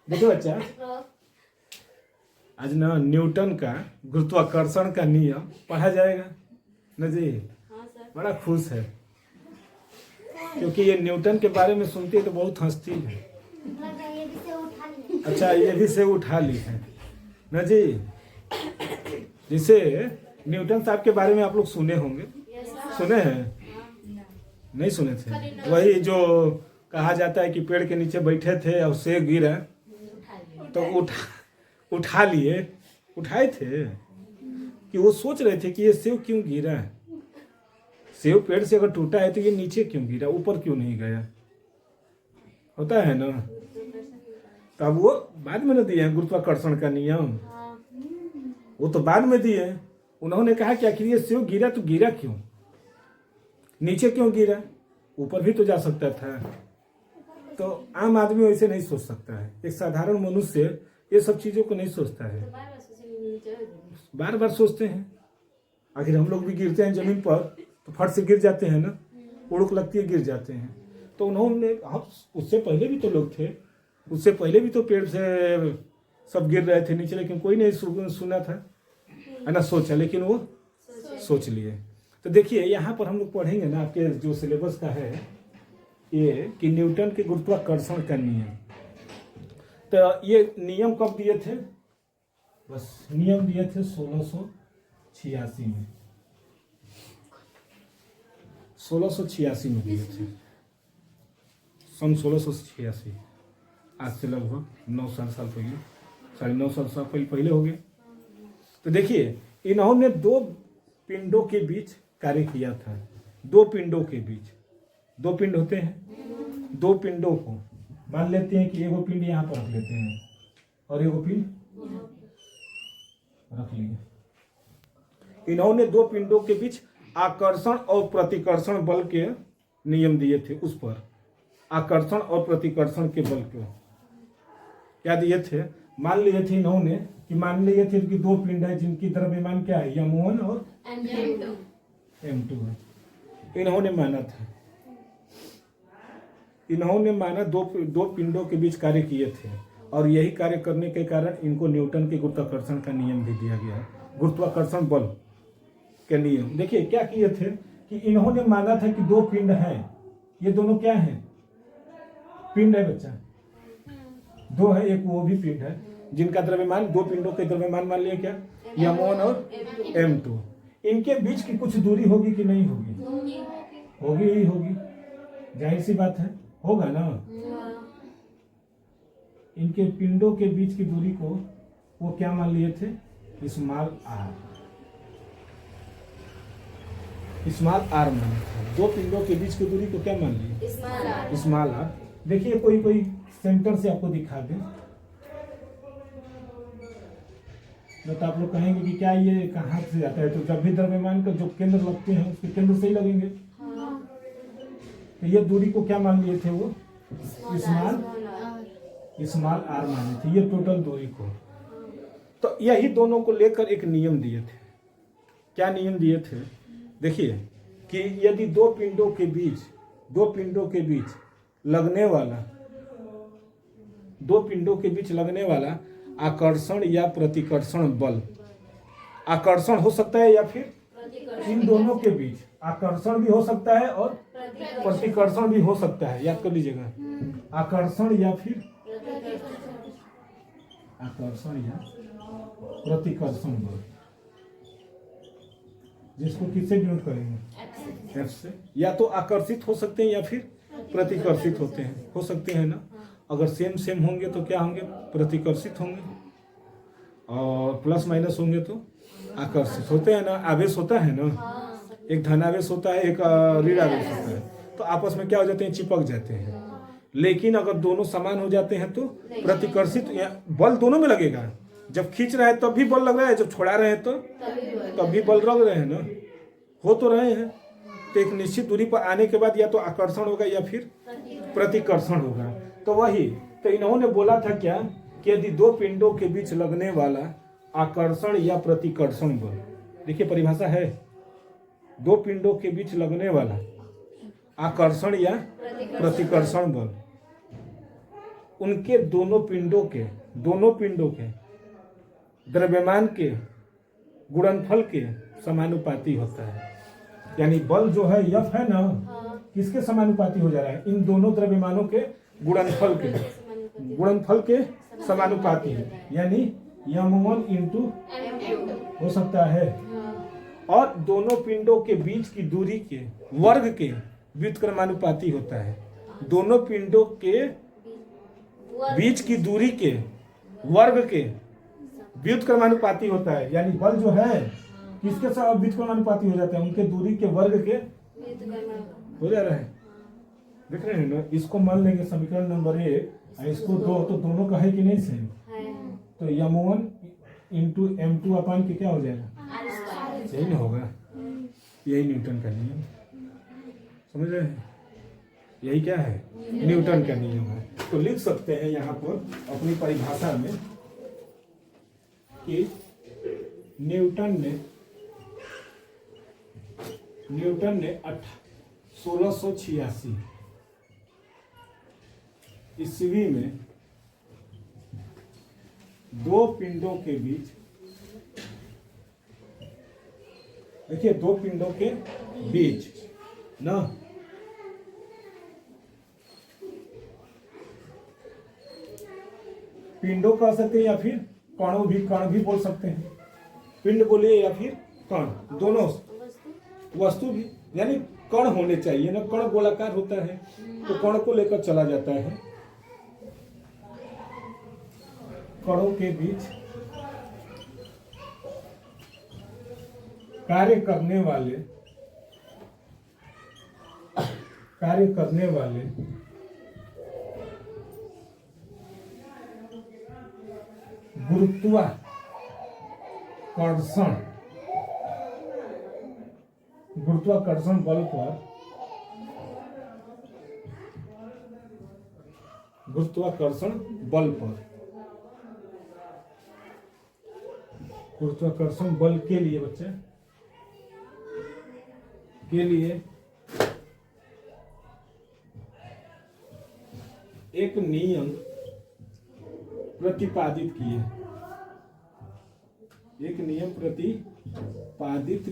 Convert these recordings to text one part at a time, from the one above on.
देखो बच्चा, आज ना न्यूटन का गुरुत्वाकर्षण का नियम पढ़ा जाएगा ना जी। बड़ा खुश है क्योंकि ये न्यूटन के बारे में सुनती है तो बहुत हंसती है। अच्छा, ये भी से उठा ली है ना जी। जिसे न्यूटन साहब के बारे में आप लोग सुने होंगे, सुने हैं? नहीं सुने थे? वही जो कहा जाता है कि पेड़ के नीचे बैठे थे और सेब गिरा तो उठा लिए, उठाए थे कि वो सोच रहे थे कि ये सेब क्यों गिरा है। सेब पेड़ से अगर टूटा है तो ये नीचे क्यों गिरा, ऊपर क्यों नहीं गया, होता है ना। तब वो बाद में न दिए हैं गुरुत्वाकर्षण का नियम, वो तो बाद में दिए। उन्होंने कहा कि आखिर ये सेब गिरा तो गिरा क्यों, नीचे क्यों गिरा, ऊपर भी तो जा सकता था। तो आम आदमी वैसे नहीं सोच सकता है, एक साधारण मनुष्य ये सब चीजों को नहीं सोचता है, बार बार सोचते हैं। आखिर हम लोग भी गिरते हैं जमीन पर तो फट से गिर जाते हैं ना, उड़क लगती है गिर जाते हैं। तो उन्होंने, हम उससे पहले भी तो लोग थे, उससे पहले भी तो पेड़ से सब गिर रहे थे नीचे, लेकिन कोई नहीं सुना था है ना, सोचा, लेकिन वो सोच लिए। तो देखिए यहाँ पर हम लोग पढ़ेंगे ना, आपके जो सिलेबस का है ये कि न्यूटन के गुरुत्वाकर्षण का नियम। तो ये नियम कब दिए थे? बस नियम दिए थे 1686 में, 1686 में दिए थे, सन 1686। आज से लगभग 9 साल पहले, 9.5 साल पहले हो गए। तो देखिए इन्होंने दो पिंडों के बीच कार्य किया था। दो पिंडों के बीच, दो पिंड होते हैं, दो पिंडों को मान लेते हैं कि एगो पिंड यहाँ पर रख लेते हैं और एगो पिंड रख लिए। इन्होंने दो पिंडों के बीच आकर्षण और प्रतिकर्षण बल के नियम दिए थे। उस पर आकर्षण और प्रतिकर्षण के बल को क्या दिए थे? मान लिए थे इन्होंने कि मान लिए थे कि दो पिंड है जिनकी द्रव्यमान क्या है, m1 और m2 है। इन्होंने माना था, इन्होंने माना दो पिंडों के बीच कार्य किए थे और यही कार्य करने के कारण इनको न्यूटन के गुरुत्वाकर्षण का नियम भी दिया गया है, गुरुत्वाकर्षण बल के नियम। देखिए क्या किए थे कि इन्होंने माना था कि दो पिंड हैं, ये दोनों क्या हैं? पिंड है बच्चा, दो है, एक वो भी पिंड है जिनका द्रव्यमान, दो पिंडों के द्रव्यमान मान लिया क्या, m1 और m2। इनके बीच की कुछ दूरी होगी कि नहीं होगी? होगी ही होगी, जाहिर सी बात है, होगा ना। इनके पिंडों के बीच की दूरी को वो क्या मान लिए थे? स्मॉल आर, स्मॉल आर माने थे। दो पिंडों के बीच की दूरी को क्या मान लिए? Small R. देखिए कोई सेंटर से आपको दिखा दे तो आप लोग कहेंगे कि क्या ये कहाँ से आता है? तो जब भी द्रव्यमान का जो केंद्र लगते हैं उसके केंद्र से ही लगेंगे। तो ये दूरी को क्या मान लिए थे? वो स्मॉल आर माने थे, ये टोटल दूरी को। तो यही दोनों को लेकर एक नियम दिए थे। क्या नियम दिए थे? देखिए कि यदि दो पिंडों के बीच लगने वाला आकर्षण या प्रतिकर्षण बल, आकर्षण हो सकता है या फिर इन दोनों के बीच आकर्षण भी हो सकता है और प्रतिकर्षण भी हो सकता है, याद कर लीजिएगा, आकर्षण या प्रतिकर्षण बल, जिसको किससे डिनोट करेंगे? F से। या तो आकर्षित हो सकते हैं या फिर प्रतिकर्षित हो सकते हैं ना। अगर सेम होंगे तो क्या होंगे? प्रतिकर्षित होंगे, और प्लस माइनस होंगे तो आकर्षित होते हैं ना। आवेश होता है ना, एक धनावेश होता है, एक ऋण आवेश होता है, तो आपस में क्या हो जाते हैं? चिपक जाते हैं। लेकिन अगर दोनों समान हो जाते हैं तो प्रतिकर्षित बल दोनों में लगेगा। जब खींच रहे हैं तब भी बल लग रहा है, जब छोड़ा रहे हैं तो तब भी बल लग रहे हैं ना, हो तो रहे हैं। तो एक निश्चित दूरी पर आने के बाद या तो आकर्षण होगा या फिर प्रतिकर्षण होगा। तो वही तो इन्होंने बोला था क्या कि यदि दो पिंडों के बीच लगने वाला आकर्षण या प्रतिकर्षण बल, देखिए परिभाषा है, दो पिंडों के बीच लगने वाला आकर्षण या प्रतिकर्षण बल, उनके दोनों पिंडों के द्रव्यमान के गुणनफल के समानुपाती होता है। यानी बल जो है F है ना, किसके समानुपाती हो जा रहा है? इन दोनों द्रव्यमानों के गुणनफल के समानुपाती है। यानी M1 इंटू हो सकता है, और दोनों पिंडों के बीच की दूरी के वर्ग के व्युत्क्रमानुपाती होता है। दोनों पिंडों के बीच की दूरी के वर्ग के व्युत्क्रमानुपाती होता है। यानी बल जो है किसके साथ व्युत्क्रमानुपाती हो जाता है? उनके दूरी के वर्ग के हो जा रहा है। देख रहे हैं ना, इसको मान लेंगे समीकरण नंबर 1, इसको 2, तो दोनों का है कि नहीं सेम? तो M1 इंटू M2 अपान के क्या हो जाएगा? यही ना होगा, यही न्यूटन का नियम, समझ रहे हैं? यही क्या है? न्यूटन का नियम है। तो लिख सकते हैं यहाँ पर अपनी परिभाषा में कि न्यूटन ने 1686 ईस्वी में दो पिंडों के बीच, देखिए दो पिंडों के बीच ना, पिंडों कह सकते हैं या फिर कण भी बोल सकते हैं। पिंड बोलिए या फिर कण, दोनों वस्तु भी, यानी कण होने चाहिए ना। कण गोलाकार होता है तो कण को लेकर चला जाता है। कणों के बीच कार्य करने वाले गुरुत्वाकर्षण बल पर गुरुत्वाकर्षण बल के लिए बच्चे के लिए एक नियम प्रतिपादित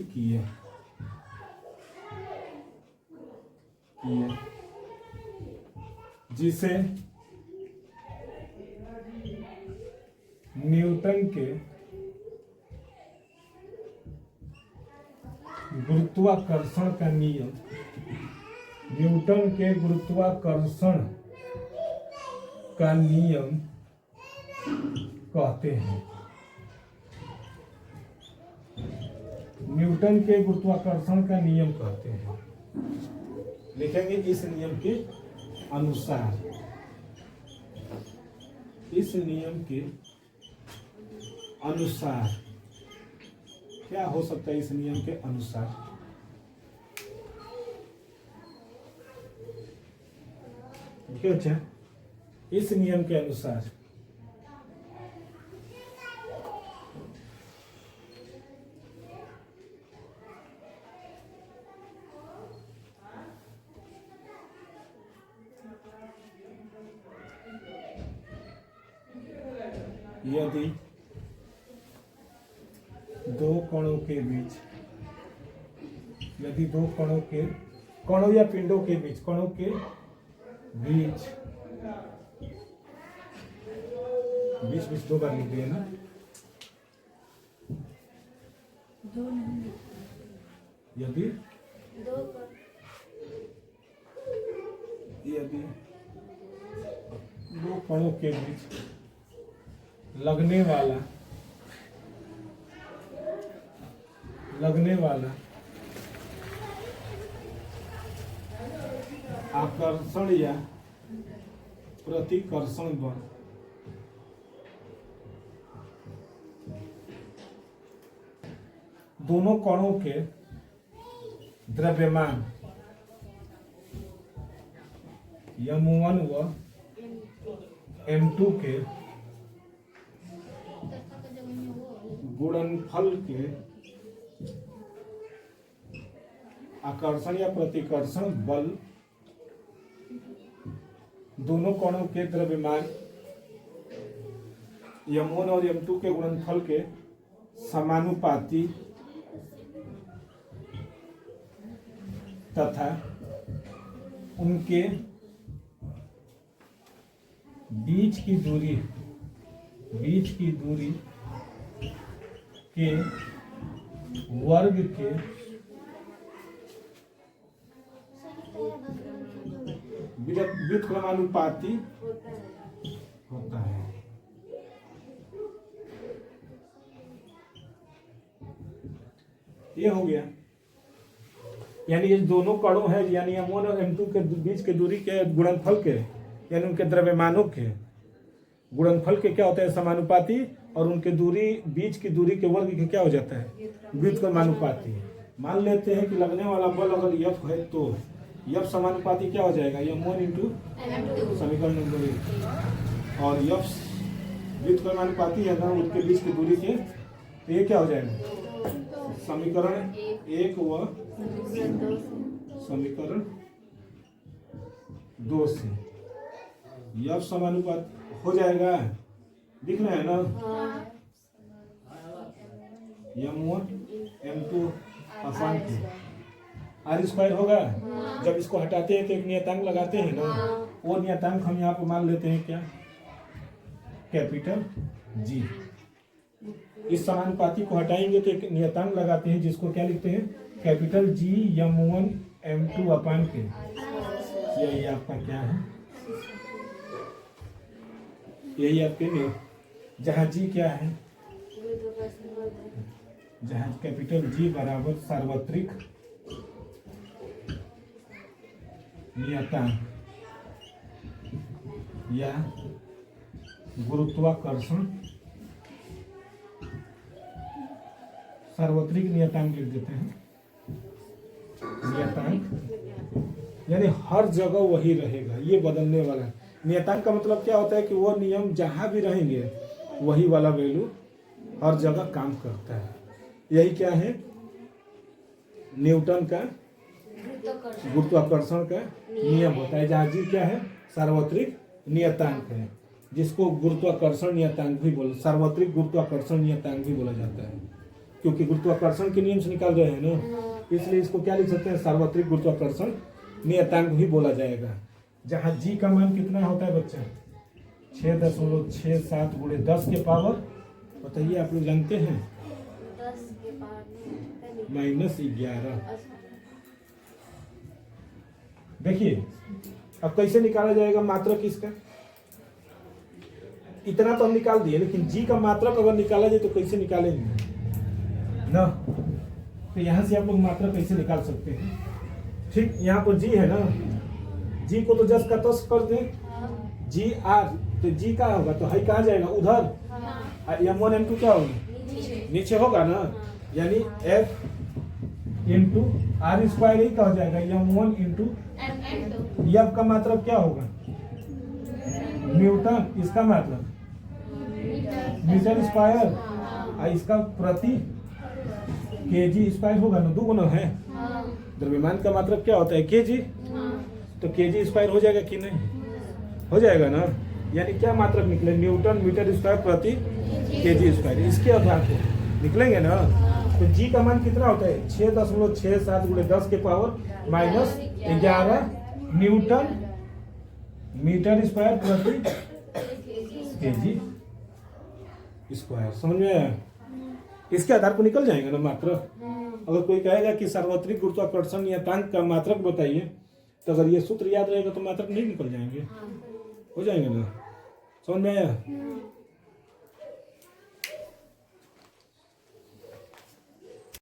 किए जिसे न्यूटन के गुरुत्वाकर्षण का नियम कहते हैं। न्यूटन के गुरुत्वाकर्षण का नियम कहते हैं। लिखेंगे इस नियम के अनुसार क्या हो सकता है? इस नियम के अनुसार क्यों? अच्छा, इस नियम के अनुसार यदि दो कणों या पिंडों के बीच दो बार लिख दिए ना, यदि दो कणों के बीच लगने वाला आकर्षण या प्रतिकर्षण बल दोनों कणों के द्रव्यमान M1 व M2 के गुणनफल के आकर्षण या प्रतिकर्षण बल दोनों कणों के द्रव्यमान m1 और m2 के गुणनफल के समानुपाती तथा उनके बीच की दूरी के वर्ग के व्युत्क्रमानुपाती होता है। ये हो गया, यानी ये दोनों कणों हैं, यानी m1 और m2 के बीच के दूरी के गुणनफल के, यानी उनके द्रव्यमानों के गुणनफल के क्या होता है, समानुपाती, और उनके बीच की दूरी के वर्ग के क्या हो जाता है, व्युत्क्रमानुपाती। मान लेते हैं कि लगने वाला बल अगर F है तो F समानुपाती क्या हो जाएगा, m1 इंटू समीकरण नंबर 1, और F व्युत्क्रमानुपाती है ना उनके बीच की दूरी के, तो ये क्या हो जाएगा, समीकरण 1 व समीकरण 2 से F समानुपाती हो जाएगा, दिख रहा है ना, m1 m2 अपान r स्क्वायर होगा। जब इसको हटाते हैं तो एक नियतांक लगाते हैं ना, वो नियतांक हम यहाँ पर मान लेते हैं क्या, कैपिटल G। इस समानुपाती को हटाएंगे तो एक नियतांक लगाते हैं जिसको क्या लिखते हैं, कैपिटल G m1 m2 अपान के, यही आपका क्या है, यही आपके लिए, जहाँ G क्या है, जहाँ कैपिटल G बराबर सार्वत्रिक नियतांक या गुरुत्वाकर्षण, सार्वत्रिक नियतांक लिख देते हैं, नियतांक यानी हर जगह वही रहेगा, ये बदलने वाला है। नियतांक का मतलब क्या होता है कि वो नियम जहां भी रहेंगे वही वाला वैल्यू हर जगह काम करता है। यही क्या है, न्यूटन का गुरुत्वाकर्षण का नियम होता है, जहाँ जी क्या है, सार्वत्रिक नियतांक है, जिसको गुरुत्वाकर्षण नियतांक भी बोला, सार्वत्रिक गुरुत्वाकर्षण नियतांक भी बोला जाता है, क्योंकि गुरुत्वाकर्षण के नियम से निकाल रहे हैं ना, इसलिए इसको क्या लिख सकते हैं, सार्वत्रिक गुरुत्वाकर्षण नियतांक भी बोला जाएगा। जहाँ जी का मान कितना होता है बच्चा, 6.67 गुणे 10 के पावर, बताइए आप लोग जानते हैं, -11। देखिए अब कैसे निकाला जाएगा मात्रक इसका, इतना तो हम निकाल दिए, लेकिन जी का मात्रक अगर निकाला जाए तो कैसे निकालेंगे ना, तो यहाँ से आप लोग मात्रक कैसे निकाल सकते हैं। ठीक, यहाँ पर जी है ना, जी को तो जस का तस कर दे, जी आर, तो जी का होगा तो हाई कहाँ जाएगा, उधर, m1 m2 क्या होगा, नीचे होगा ना, यानी f इंटू आर स्क्वायर ही क्या हो जाएगा, m1 इंटू f का मात्रक क्या होगा, न्यूटन, इसका मात्रक मीटर स्क्वायर, इसका प्रति केजी स्क्वायर होगा ना, दो गुना है, द्रव्यमान का मात्रक क्या होता है, केजी, तो केजी स्क्वायर हो जाएगा कि नहीं, हो जाएगा ना, यानी क्या मात्रक निकले, न्यूटन मीटर स्क्वायर प्रति केजी स्क्वायर, इसके आधार पर निकलेंगे ना। तो जी का मान कितना होता है, 6.67 गुणे 10 के पावर -11 न्यूटन मीटर स्क्वायर प्रति केजी स्क्वायर। समझ में आया, इसके आधार पर निकल जाएगा ना मात्रक। अगर कोई कहेगा कि सार्वत्रिक गुरुत्वाकर्षण नियतांक का मात्रक बताइए, तो अगर ये सूत्र याद रहेगा तो मात्रक नहीं निकल जाएंगे, हो जाएंगे ना। समझ में आया।